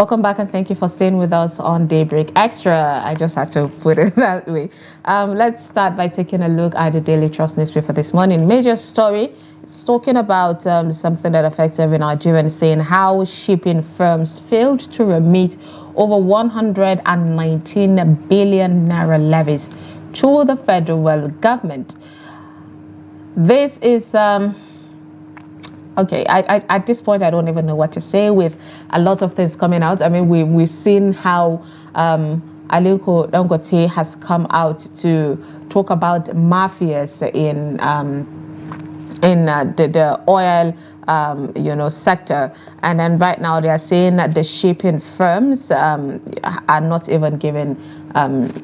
Welcome back and thank you for staying with us on Daybreak Extra. I just had to put it that way. Let's start by taking a look at the Daily Trust newspaper this morning. Major story, it's talking about something that affects every Nigerian, saying how shipping firms failed to remit over 119 billion naira levies to the federal government. This is... Okay, at this point, I don't even know what to say with a lot of things coming out. I mean, we've seen how Aliko Dangote has come out to talk about mafias in the oil sector, and then right now they are saying that the shipping firms are not even giving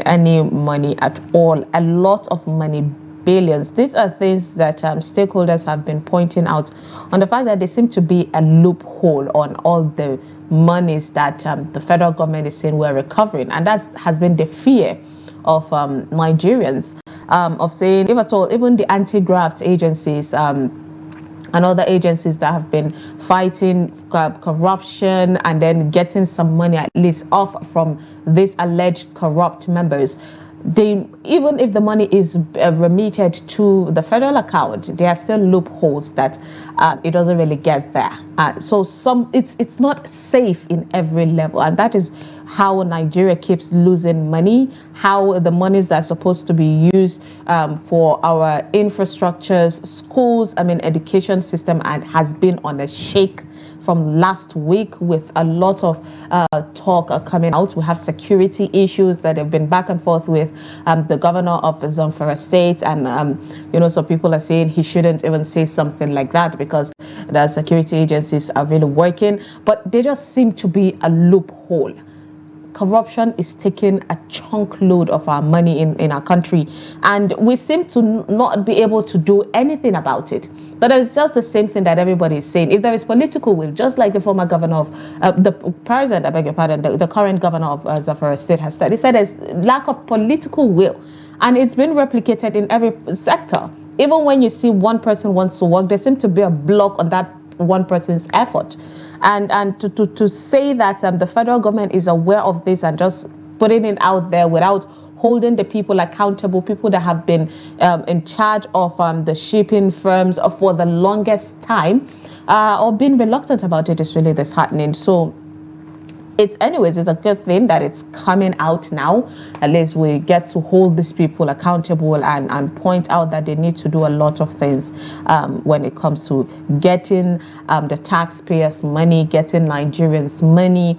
any money at all. A lot of money, billions. These are things that stakeholders have been pointing out on the fact that there seems to be a loophole on all the monies that the federal government is saying we're recovering, and that has been the fear of Nigerians, of saying, if at all, even the anti-graft agencies and other agencies that have been fighting corruption and then getting some money at least off from these alleged corrupt members, even if the money is remitted to the federal account, there are still loopholes that it doesn't really get there. So it's not safe in every level, and that is how Nigeria keeps losing money, how the monies that are supposed to be used for our infrastructures, schools, education system, and has been on a shake from last week, with a lot of talk coming out. We have security issues that have been back and forth with the governor of Zamfara State, and some people are saying he shouldn't even say something like that because the security agencies are really working, but there just seem to be a loophole. Corruption is taking a chunk load of our money in our country, and we seem to not be able to do anything about it. But it's just the same thing that everybody is saying. If there is political will, just like the former governor of the current governor of Zamfara State has said, he said there's lack of political will, and it's been replicated in every sector. Even when you see one person wants to work, there seems to be a block on that one person's effort. And to say that the federal government is aware of this and just putting it out there without holding the people accountable, people that have been in charge of the shipping firms for the longest time, or being reluctant about it, is really disheartening. So it's a good thing that it's coming out now. At least we get to hold these people accountable and point out that they need to do a lot of things when it comes to getting the taxpayers' money, getting Nigerians' money,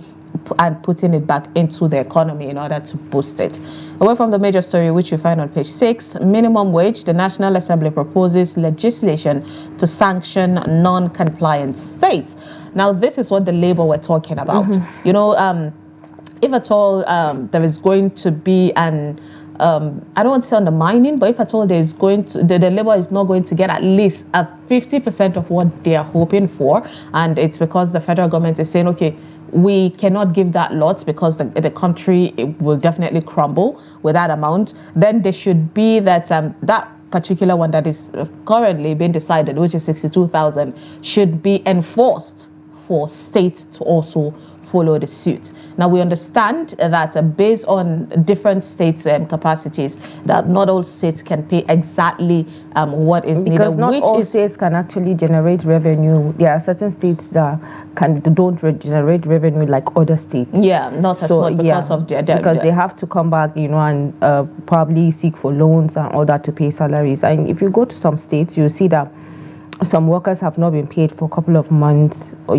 and putting it back into the economy in order to boost it. Away from the major story, which you find on page 6, minimum wage, the National Assembly proposes legislation to sanction non-compliant states. Now, this is what the Labour were talking about. If at all there is going to be an I don't want to say undermining, but if at all there is going to, the Labour is not going to get at least 50% of what they are hoping for, and it's because the federal government is saying, okay, we cannot give that lot because the country, it will definitely crumble with that amount, then there should be that that particular one that is currently being decided, which is 62,000, should be enforced for states to also follow the suit. Now, we understand that based on different states' capacities, that not all states can pay exactly what is needed. Because not all states can actually generate revenue. There are certain states that don't generate revenue like other states. Yeah, not as much because of because they have to come back, and probably seek for loans and all that to pay salaries. And if you go to some states, you see that some workers have not been paid for a couple of months, or,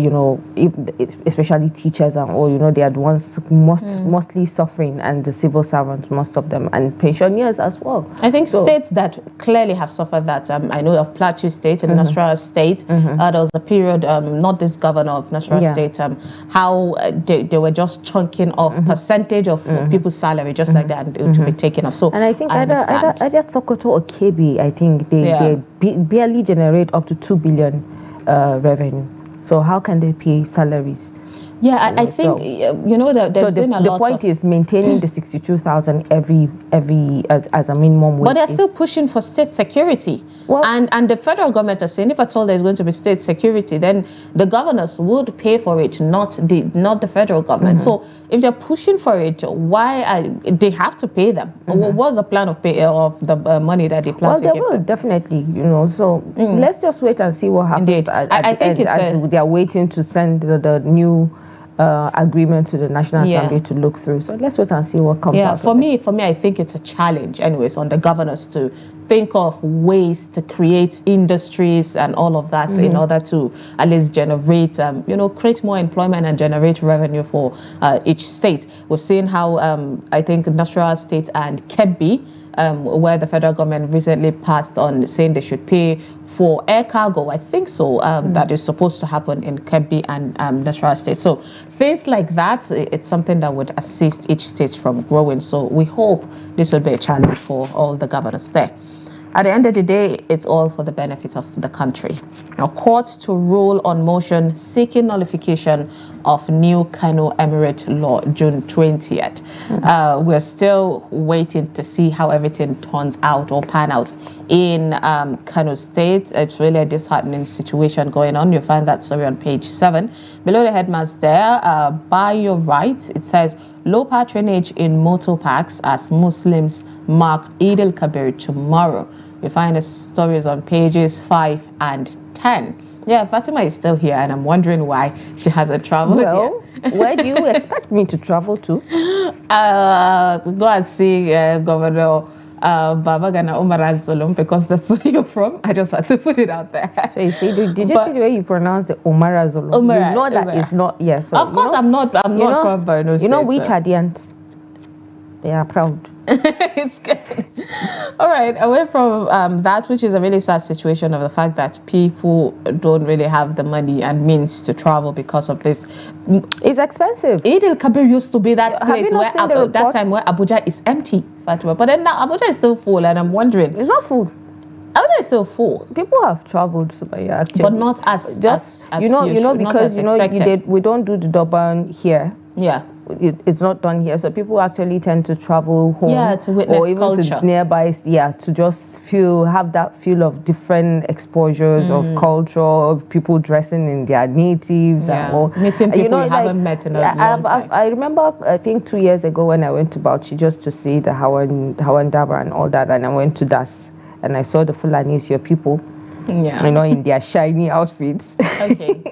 especially teachers and all, they are the ones mostly suffering, and the civil servants, most of them, and pensioners as well. I think states that clearly have suffered that, I know of Plateau State and Nasarawa State. There was a period, not this governor of Nasarawa State, how they were just chunking off percentage of people's salary, just like that, to be taken off. So, and I think either Sokoto or KB, I think they barely generate up to 2 billion revenue. So how can they pay salaries? Yeah, I think that there's been a lot. The point is maintaining the 62,000 as a minimum wage. But they're still pushing for state security. Well, and the federal government is saying if at all there's going to be state security, then the governors would pay for it, not the federal government. So if they're pushing for it, why they have to pay them? What's the plan of the money that they plan to give? Well, they will definitely, So let's just wait and see what happens. Indeed. I think they are waiting to send the new agreement to the National Assembly to look through. So let's wait and see what comes out. For me, I think it's a challenge, anyways, on the governors to think of ways to create industries and all of that in order to at least generate, create more employment and generate revenue for each state. We've seen how I think Nasarawa State and Kebbi, where the federal government recently passed on saying they should pay for air cargo, I think so, that is supposed to happen in Kebbi and Nasarawa State. So things like that, it's something that would assist each state from growing. So we hope this will be a challenge for all the governors there. At the end of the day, it's all for the benefit of the country. Now, courts to rule on motion seeking nullification of new Kano Emirate law, June 20th. We're still waiting to see how everything turns out or pan out in Kano State. It's really a disheartening situation going on. You'll find that story on page 7. Below the headlines there, by your right, it says low patronage in motor parks as Muslims mark Eid al-Kabir tomorrow. You find the stories on pages 5 and 10. Yeah, Fatima is still here, and I'm wondering why she hasn't traveled yet. Where do you expect me to travel to? Go and see Governor Babagana Umar Zulum, because that's where you're from. I just had to put it out there. So you see, did you see the way you pronounce the Umar Zulum? You know that it's not, yes. So, of course, I'm not from Borno State. You know, we Chadians, they are proud. It's good. All right, away from that, which is a really sad situation of the fact that people don't really have the money and means to travel because of this. It's expensive. Eid al-Kabir used to be that place where that time where Abuja is empty, but then now Abuja is still full, and I'm wondering. It's not full. Abuja is still full. People have traveled, actually, but not as because we don't do the Durban here. Yeah. It's not done here, so people actually tend to travel home, to witness or even culture. To nearby, to just have that feel of different exposures of culture, of people dressing in their natives, and all. Meeting people you haven't met in a long time. I remember, I think 2 years ago when I went to Bauchi just to see the Hawan Daba and all that, and I went to Das, and I saw the Fulanis, your people, in their shiny outfits. Okay,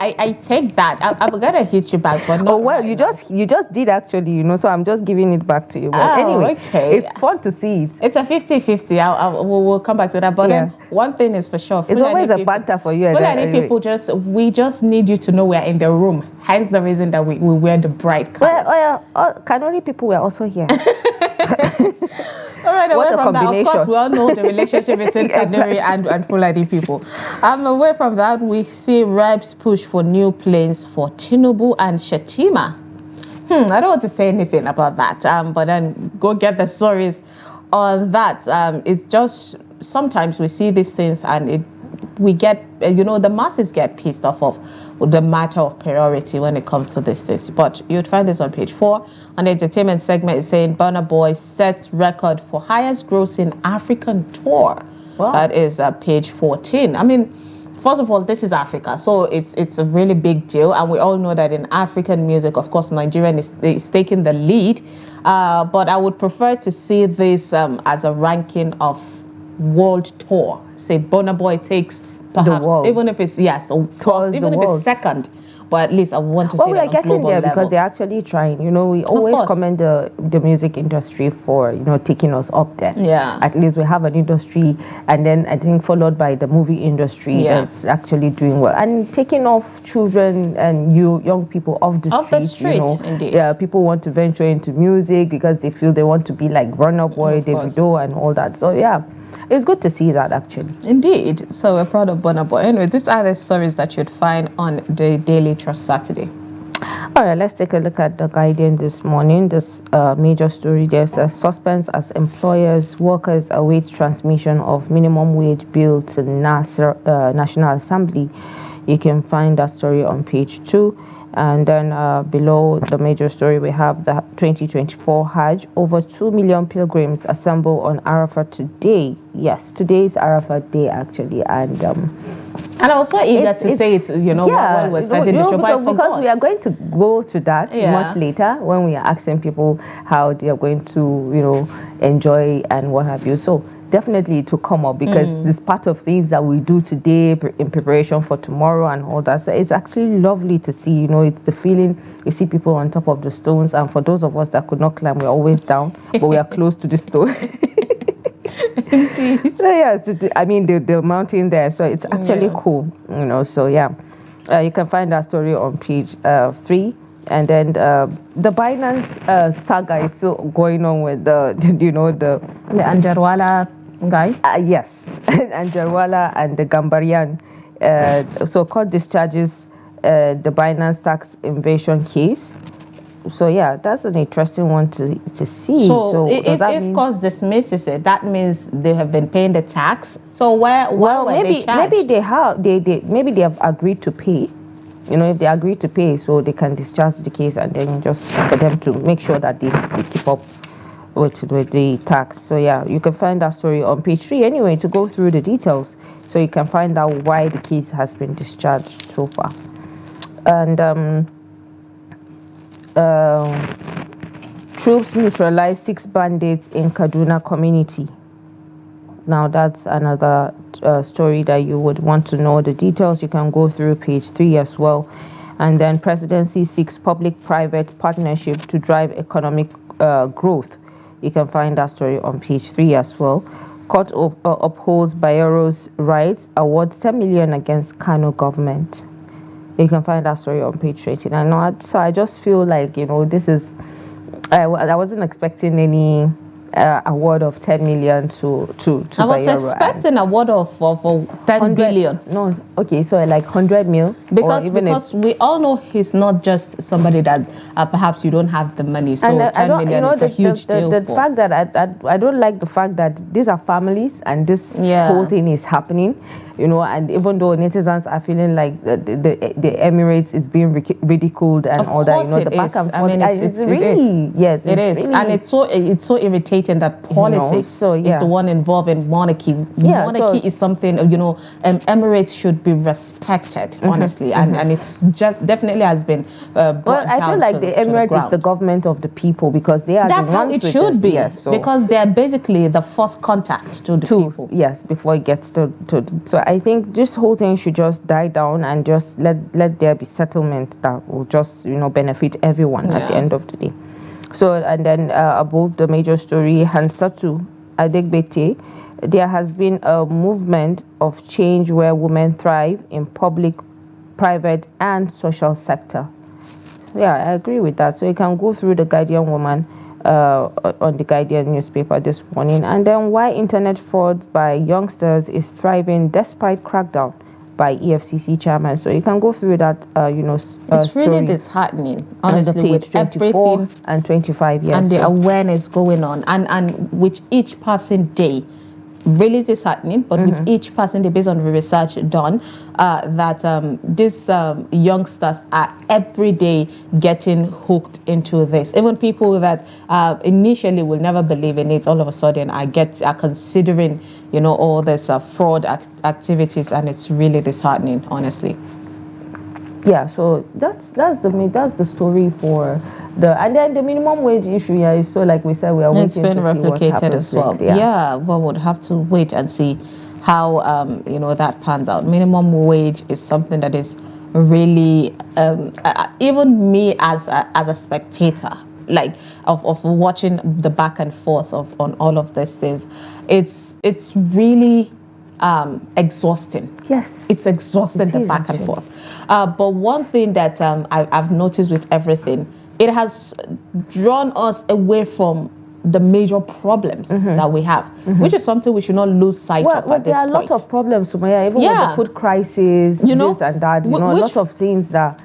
I take that. I'm gonna hit you back, but no. Oh well, you just did actually, so I'm just giving it back to you. But anyway, it's fun to see it. It's a 50-50. We'll come back to that. But then one thing is for sure, it's always a banter for you. People we just need you to know we're in the room. Hence the reason that we wear the bright colors. Kanuri people were also here. All right, away from that, of course, we all know the relationship between Kanuri and Fulani people. Away from that, we see reps push for new planes for Tinubu and Shetima. I don't want to say anything about that, but then go get the stories on that. It's just sometimes we see these things and we get, the masses get pissed off of the matter of priority when it comes to these things. But you'd find this on page 4. On the entertainment segment, it's saying Burna Boy sets record for highest grossing African tour. Wow. That is page 14. I mean, first of all, this is Africa, so it's a really big deal, and we all know that in African music, of course, Nigeria is taking the lead. But I would prefer to see this as a ranking of world tour. Say Burna Boy takes perhaps, even if it's even if it's second, but at least I want to see we are getting there because they're actually trying. We always commend the music industry for taking us up there. Yeah, at least we have an industry, and then I think followed by the movie industry that's actually doing well and taking off children and young people off the street. Indeed. Yeah, people want to venture into music because they feel they want to be like Burna Boy, Davido, and all that. So yeah. It's good to see that, actually. Indeed. So we're proud of Burna Boy. Anyway, these are the stories that you'd find on the Daily Trust Saturday. All right, let's take a look at the Guardian this morning. This major story there says suspense as employers, workers await transmission of minimum wage bill to NASS, National Assembly. You can find that story on page 2. And then below the major story, we have the 2024 Hajj. Over 2 million pilgrims assemble on Arafat today. Yes, today is Arafat Day, actually. And I was so eager to say it, while we're starting the show, but because we are going to go to that much later when we are asking people how they are going to, enjoy and what have you. So definitely to come up, because this part of things that we do today in preparation for tomorrow and all that. So it's actually lovely to see, it's the feeling. You see people on top of the stones, and for those of us that could not climb, we're always down, but we are close to the stone. Indeed. So yeah, I mean the mountain there, so it's actually cool, So yeah, you can find that story on page 3. And then the Binance saga is still going on with the Anjarwala guy. Yes, Anjarwala and the Gambarian. So court discharges the Binance tax invasion case. So yeah, that's an interesting one to see. So if court dismisses it, that means they have been paying the tax. So why were they charged? Maybe maybe they have agreed to pay. If they agree to pay, so they can discharge the case, and then just for them to make sure that they keep up with the tax. So yeah, you can find that story on page 3 anyway to go through the details, so you can find out why the case has been discharged so far. And troops neutralize 6 bandits in Kaduna community. Now that's another story that you would want to know the details. You can go through page 3 as well. And then presidency seeks public-private partnership to drive economic growth. You can find that story on page 3 as well. Court upholds Bayero's rights, awards 10 million against Kano government. You can find that story on page 18. So I just feel like, this is, I wasn't expecting any award of 10 million to I was expecting a award of 10 billion. No, okay, so like 100 mil. Because we all know he's not just somebody that perhaps you don't have the money. So 10 million is a huge deal. The fact that I don't like the fact that these are families and this whole thing is happening. And even though netizens are feeling like the Emirates is being ridiculed and all that, the back and forth. It is, and it's so irritating that politics is the one involved in monarchy. Monarchy is something Emirates should be respected, honestly, and it's just definitely has been. Well, I feel like the Emirates is the government of the people, because they are that's the ones how it should be, because they are basically the first contact to the people. Yes, before it gets to. So I think this whole thing should just die down and just let there be settlement that will just benefit everyone at the end of the day. So, and then above the major story, Hansatu Adegbete, there has been a movement of change where women thrive in public, private and social sector. Yeah, I agree with that. So you can go through the Guardian woman on the Guardian newspaper this morning. And then why internet fraud by youngsters is thriving despite crackdown by EFCC chairman. So you can go through that, it's really disheartening, honestly, with 24 and 25 years. And the awareness going on. And with each passing day, really disheartening, but with each passing day, based on the research done, that these youngsters are every day getting hooked into this. Even people that initially will never believe in it, all of a sudden are considering, all this fraud activities, and it's really disheartening, honestly. Yeah, so that's the story for and then the minimum wage issue is so, like we said, we are waiting to see what happens. It's been replicated as well. Yeah, well, we'll have to wait and see how that pans out. Minimum wage is something that is really even me as a spectator, like of watching the back and forth on all of these things, it's really exhausting. Yes, it's exhausting, the back and forth. But one thing that I've noticed with everything, it has drawn us away from the major problems that we have, which is something we should not lose sight of. Well, there are a lot of problems, Sumaya, even with the food crisis, this and that. A lot of things that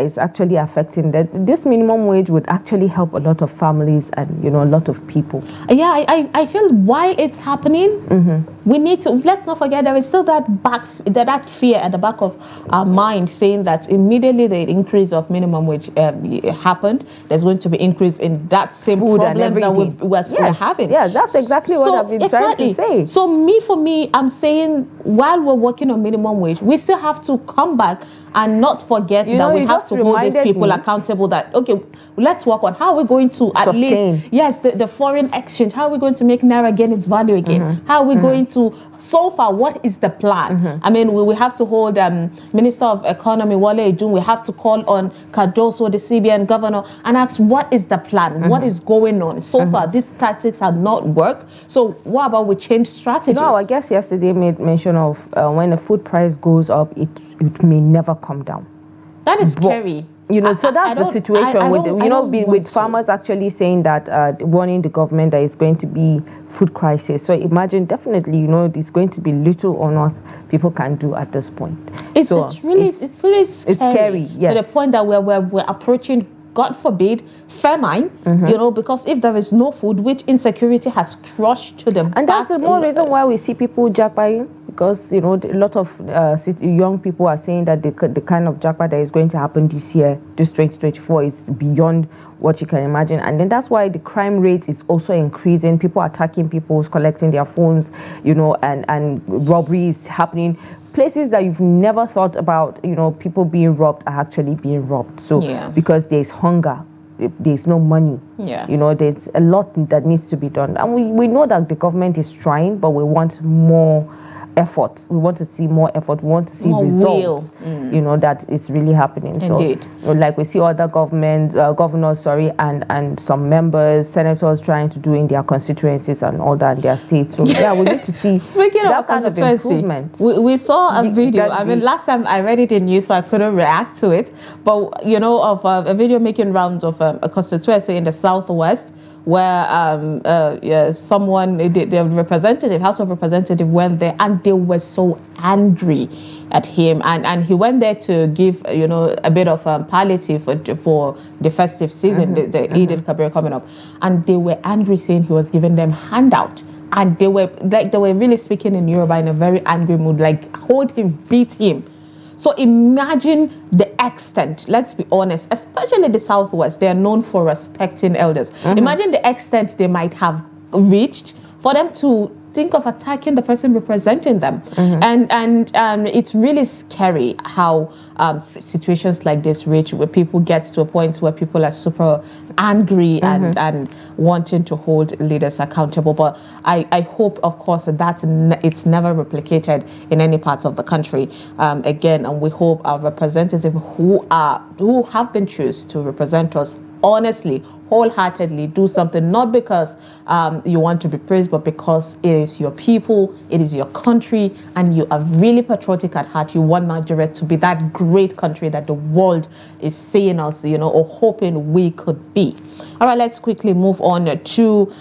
is actually affecting that. This minimum wage would actually help a lot of families and a lot of people. Yeah, I feel why it's happening. we need to, let's not forget, there is still that fear at the back of our mind, saying that immediately the increase of minimum wage happened, there's going to be increase in that same Food problem that we're having. Yeah, that's exactly what I've been trying to say. So for me, I'm saying, while we're working on minimum wage, we still have to come back and not forget that we have to hold these people accountable, that, okay, let's work on how we're going to at least, yes, the foreign exchange, how are we going to make Naira gain its value again? How are we going to, so far, what is the plan? I mean, we have to hold Minister of Economy, Wale Ejun, we have to call on Cardoso, the CBN governor, and ask, what is the plan? What is going on? So far, these tactics have not worked. So what about we change strategies? No, I guess yesterday made mention of when the food price goes up, it may never come down. That is scary. You know, so that's the situation with farmers actually saying that, warning the government that it's going to be food crisis. So imagine, definitely, you know, there's going to be little or not people can do at this point. It's really scary. Yes. To the point that we're approaching, God forbid, famine. You know, because if there is no food, which insecurity has crushed to them. And that's the more reason why we see people jackpotting, because, you know, a lot of young people are saying that the kind of jackpot that is going to happen this year, this 2024, is beyond what you can imagine. And then that's why the crime rate is also increasing. People attacking people, collecting their phones, you know, and robberies happening. Places that you've never thought about, you know, people being robbed are actually being robbed. So because there's hunger, there's no money. You know, there's a lot that needs to be done. And we know that the government is trying, but we want more effort. We want to see more effort. We want to see more results. You know, that it's really happening. Indeed. So, like we see other governors, and some members, senators trying to do in their constituencies and all that in their states. So yeah, we need to see Speaking that of kind of improvement. We saw a video. I mean, last time I read it in news, so I couldn't react to it. But you know, of a video making rounds of a constituency in the southwest, where someone, the representative, House of Representative, went there, and they were so angry at him, and he went there to give, you know, a bit of palliative for the festive season, the Eid al-Kabir coming up, and they were angry, saying he was giving them handout, and they were really speaking in Yoruba in a very angry mood, like, hold him, beat him. So imagine the extent, let's be honest, especially the Southwest, they are known for respecting elders. Imagine the extent they might have reached for them to think of attacking the person representing them. And it's really scary how situations like this reach, where people get to a point where people are super angry and wanting to hold leaders accountable. But I hope, of course, that it's never replicated in any parts of the country again. And we hope our representatives who have been chosen to represent us honestly, wholeheartedly do something, not because you want to be praised, but because it is your people, it is your country, and you are really patriotic at heart. You want Nigeria to be that great country that the world is seeing us, you know, or hoping we could be. All right, let's quickly move on to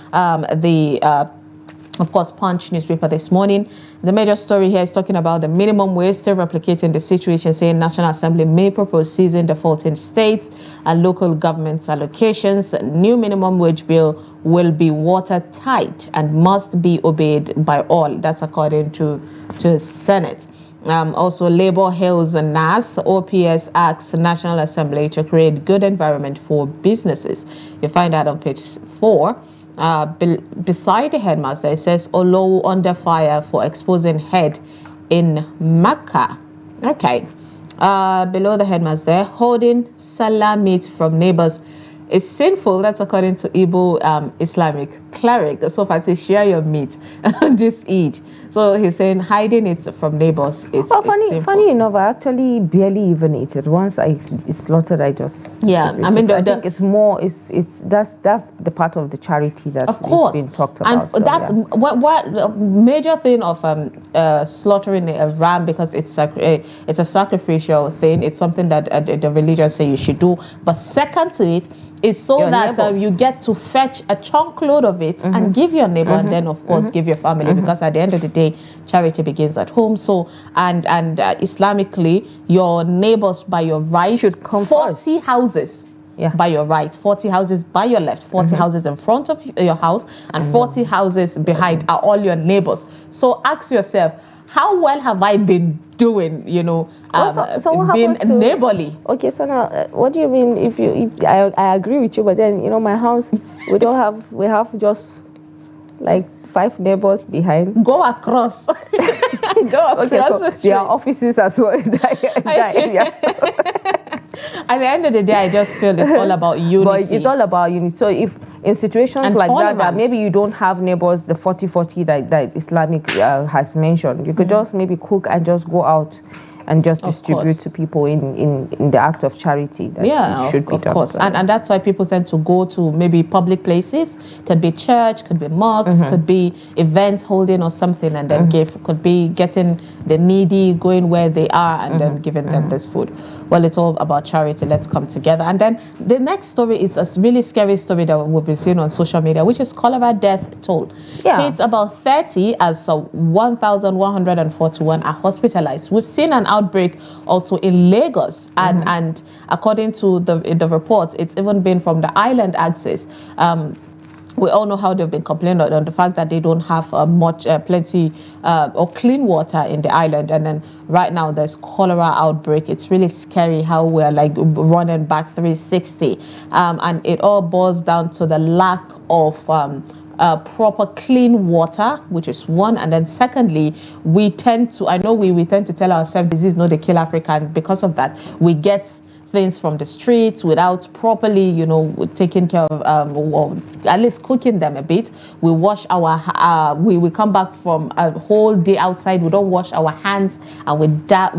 of course, Punch newspaper this morning. The major story here is talking about the minimum wage, still replicating the situation, saying National Assembly may propose seizing defaulting states and local governments allocations. New minimum wage bill will be watertight and must be obeyed by all. That's according to Senate. Also, Labour hails and NASS. OPS asks National Assembly to create good environment for businesses. You find that on page 4. Beside the headmaster, it says Olowo under fire for exposing head in Makkah. Okay. Below the headmaster, holding salah meat from neighbors is sinful. That's according to Igbo Islamic cleric. So far, to share your meat on this Eid. So he's saying hiding it from neighbors is funny enough, I actually barely even ate it. Once I slaughtered, I just I mean, I think it's more that's the part of the charity that of course been talked about. And that's what major thing of slaughtering a ram, because it's a sacrificial thing. It's something that the religion say you should do. But second to it is so your that you get to fetch a chunk load of it and give your neighbor, and then of course give your family, because at the end of the day, charity begins at home. So and Islamically, your neighbors by your right should come 40 houses by your right, 40 houses by your left, 40 houses in front of your house, and 40 houses behind are all your neighbors. So ask yourself, how well have I been doing, so being neighborly? Okay, so now, what do you mean if I agree with you, but then, my house, we have just like 5 neighbors behind. Go across. Okay, so there are offices as well in that area. At the end of the day, I just feel it's all about unity. But it's all about unity. So if in situations like that maybe you don't have neighbors, the 40-40 that Islamic has mentioned, you could just maybe cook and just go out and just distribute to people in the act of charity. That should be done. Of course. And that's why people tend to go to maybe public places. Could be church, could be mosques, could be events holding or something, and then give. Could be getting the needy, going where they are, and then giving them this food. Well, it's all about charity. Let's come together. And then the next story is a really scary story that we've been seeing on social media, which is cholera death toll. It's about 30 as 1,141 are hospitalized. We've seen an outbreak also in Lagos, and according to the reports, it's even been from the island axis. We all know how they've been complaining on the fact that they don't have plenty or clean water in the island, and then right now there's cholera outbreak. It's really scary how we're like running back 360, and it all boils down to the lack of proper clean water, which is one, and then secondly, we tend to tell ourselves disease no dey kill African. Because of that, we get things from the streets without properly, taking care of, or at least cooking them a bit. We wash we come back from a whole day outside, we don't wash our hands, and we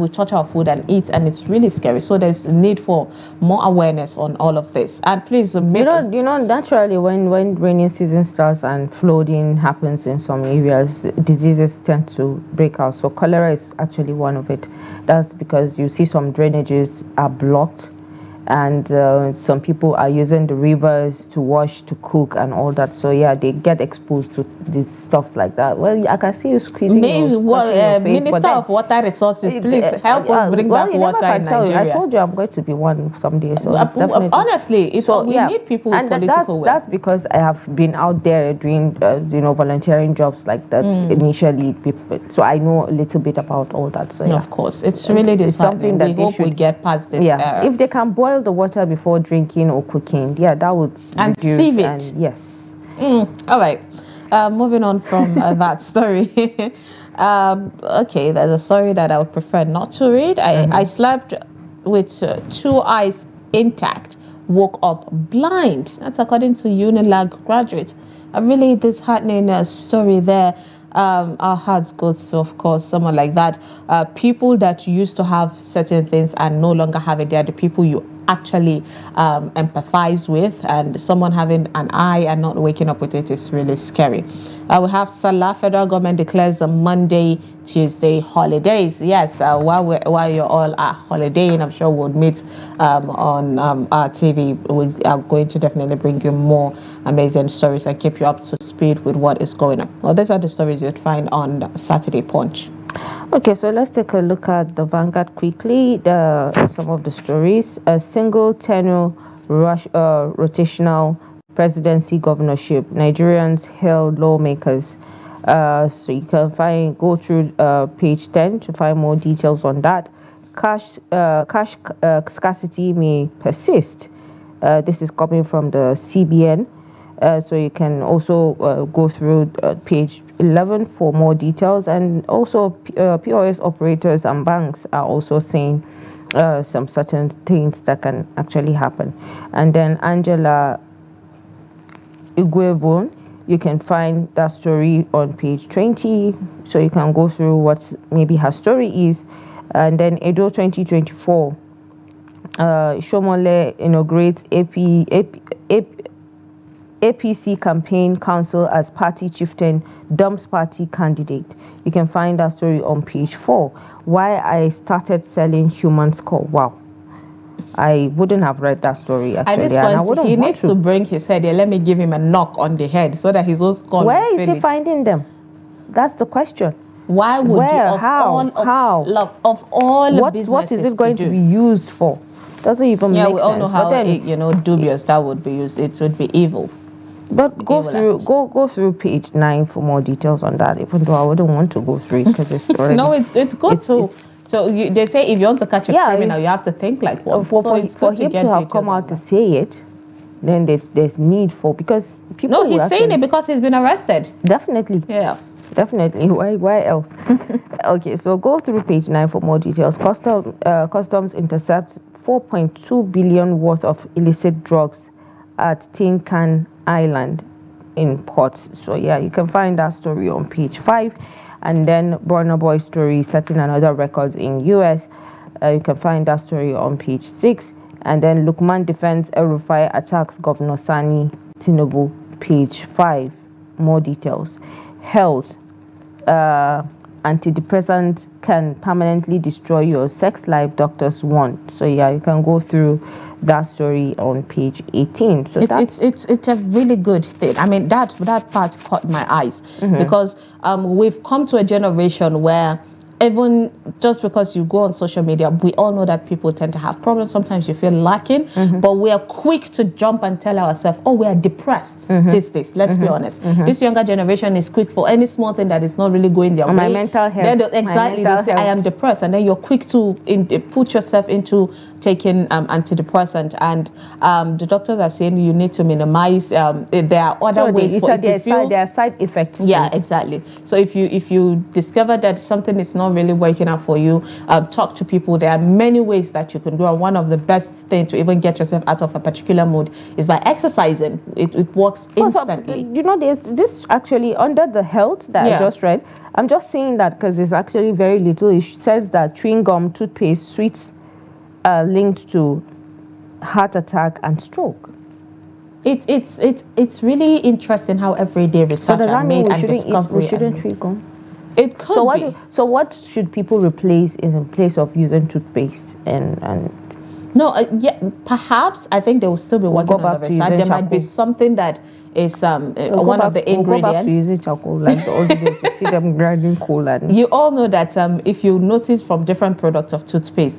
touch our food and eat, and it's really scary. So there's a need for more awareness on all of this. And please, naturally when rainy season starts and flooding happens in some areas, diseases tend to break out. So cholera is actually one of it. That's because you see some drainages are blocked, and some people are using the rivers to wash, to cook, and all that. So they get exposed to this stuff like that. Well, I can see you squeezing your face, Minister of Water Resources, please help us bring back water in Nigeria. I told you I'm going to be one someday. So honestly, we need people with political will. That's because I have been out there doing volunteering jobs like that initially. So I know a little bit about all that. So of course, it's really disheartening. We hope we get past this. If they can boil the water before drinking or cooking, that would reduce. Sieve it. And yes. All right. Moving on from that story. Okay, there's a story that I would prefer not to read. I slept with 2 eyes intact, woke up blind. That's according to Unilag graduate. A really disheartening story there. Our hearts go to, of course, someone like that. People that used to have certain things and no longer have it, they are the people you actually empathize with, and someone having an eye and not waking up with it is really scary. We have Salah. Federal government declares a Monday, Tuesday holidays. Yes, while you're all holidaying, I'm sure we'll meet on our TV. We are going to definitely bring you more amazing stories and keep you up to speed with what is going on. Well, these are the stories you'd find on Saturday Punch. Okay, so let's take a look at the Vanguard quickly. Some of the stories. A single tenure rotational presidency governorship. Nigerians hail lawmakers. So you can go through page 10 to find more details on that. Cash scarcity may persist. This is coming from the CBN. So you can also go through page 11 for more details, and also POS operators and banks are also saying some certain things that can actually happen. And then Angela Igwebon, you can find that story on page 20, so you can go through what maybe her story is. And then Edo 2024, Shomole inaugurates APC campaign council as party chieftain dumps party candidate. You can find that story on page 4. Why I started selling human skull. Wow, I wouldn't have read that story actually. And I wouldn't he needs to bring his head here. Let me give him a knock on the head so that his own skull. Where is he finding them? That's the question. Why would you? How? Of all what is it going to be used for? Doesn't even make sense. Yeah, we all know how then, dubious that would be used. It would be evil. But go through page 9 for more details on that. Even though I wouldn't want to go through it because it's already. No, it's good too. So they say if you want to catch a criminal, you have to think like one. For him to have come out to say it, then there's need for, because people. No, he's saying it because he's been arrested. Definitely. Yeah. Definitely. Why else? Okay, so go through page 9 for more details. Customs intercepts 4.2 billion worth of illicit drugs at Tin Can Island in Port. So yeah, you can find that story on page 5. And then Burna Boy story setting another records in US. You can find that story on page 6. And then Lukman defends El-Rufai attacks Governor Sani Tinubu, page 5. More details. Health. Antidepressant can permanently destroy your sex life, doctors want. So yeah, you can go through that story on page 18. So it's a really good thing. I mean, that part caught my eyes because we've come to a generation where even just because you go on social media, we all know that people tend to have problems. Sometimes you feel lacking, but we are quick to jump and tell ourselves, oh, we are depressed. Let's be honest. This younger generation is quick for any small thing that is not really going their way. My mental health. They'll say, I am depressed. And then you're quick to put yourself into taking antidepressant. And the doctors are saying you need to minimize. There are other ways. There are side effects. Yeah, exactly. So if you discover that something is not really working out for you, talk to people. There are many ways that you can do, and one of the best things to even get yourself out of a particular mood is by exercising. It works instantly. There's this actually under the health that I just read. I'm just saying that because it's actually very little. It says that chewing gum, toothpaste, sweets are linked to heart attack and stroke. It's really interesting how everyday research are made and discovery. We shouldn't chew gum. It could be. So what should people replace in place of using toothpaste and? No, perhaps I think they will still be working on the research. There might be something that is one of the ingredients. We'll go back to using charcoal like the old days. You see them grinding coal. You all know that if you notice from different products of toothpaste,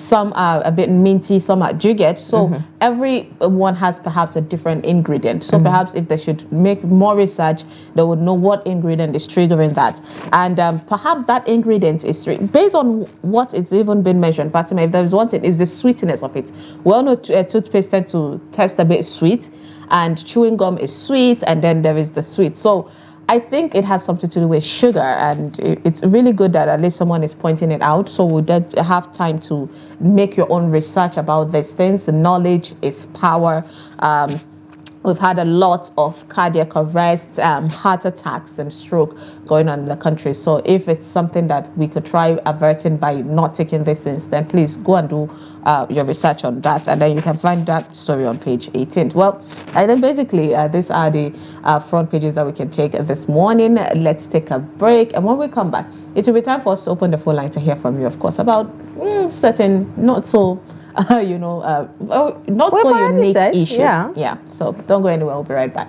some are a bit minty, some are jigget. So every one has perhaps a different ingredient. So perhaps if they should make more research, they would know what ingredient is triggering that. And perhaps that ingredient is based on what it's even been measured. Fatima, if there is one thing, is the sweetness of it. We all know toothpaste tend to taste a bit sweet, and chewing gum is sweet, and then there is the sweet. So I think it has something to do with sugar, and it's really good that at least someone is pointing it out, so we don't have time to make your own research about these things. The knowledge is power. We've had a lot of cardiac arrests, heart attacks and stroke going on in the country. So if it's something that we could try averting by not taking these things, then please go and do your research on that. And then you can find that story on page 18. Well, and then basically these are the front pages that we can take this morning. Let's take a break. And when we come back, it will be time for us to open the phone line to hear from you, of course, about certain not so not so unique issues. Yeah. So don't go anywhere. We'll be right back.